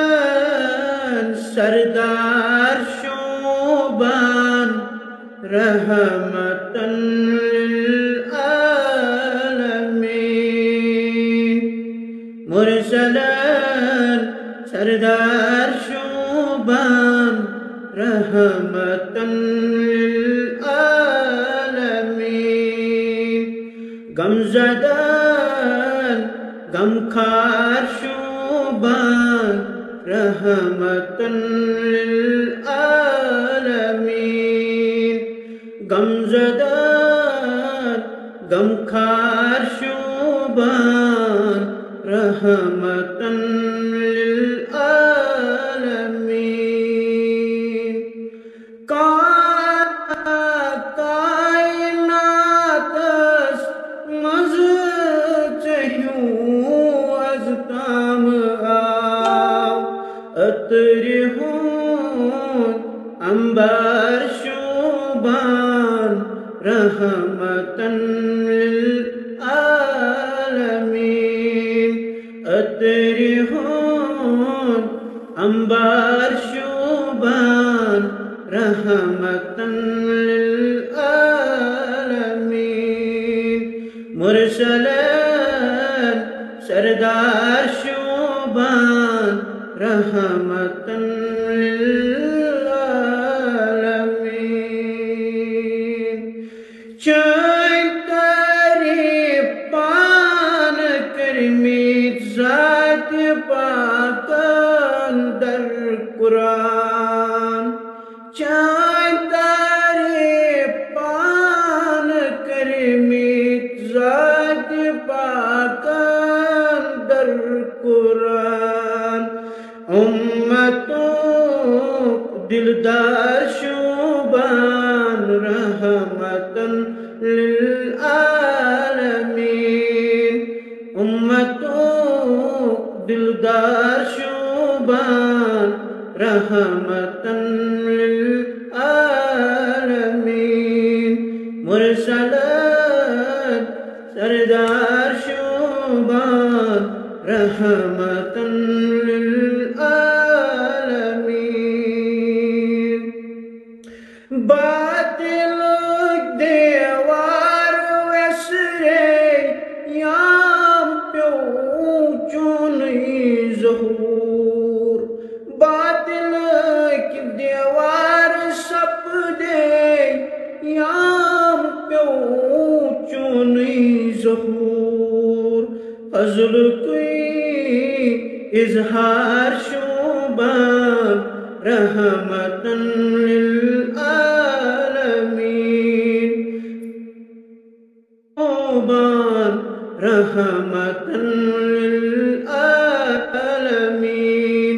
مرسلان سردار شوبان رحمة للعالمين مرسلان سردار شوبان رحمة للعالمين غمزدان غمخار شوبان رحمة للعالمين غمزدان غمخار شوبان رحمة للعالمين کائنات مز چہیوں از تام آو عطر ہون عنبر شوبان رحمة للعالمین عطر ہون عنبر شوبان رحمة للعالمین مرسلان سردار شوبان رحمة للعالمین چای تعریف پان کرمید ذات پاک اندر قرآن چای تعریف پان کرمید ذات پاک اندر قرآن امتوں دلدار شوبان رحمة للعالمین امتوں دلدار شوبان رحمة للعالمین مرسلات سردار شوبان رحمة للعالمین باطل دیوار وسرے یام پیو چونی ظہور باطل کی دیوار سپ دے یام پیو چونی ظہور فضل کوئی اظہار شوبان رحمة للعالمین شوبان رحمة للعالمین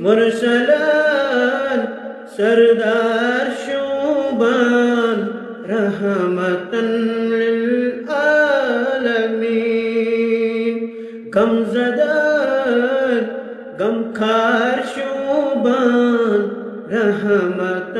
مرسلان سردار شوبان رحمة للعالمین غمزدان غمخار شوبان رحمة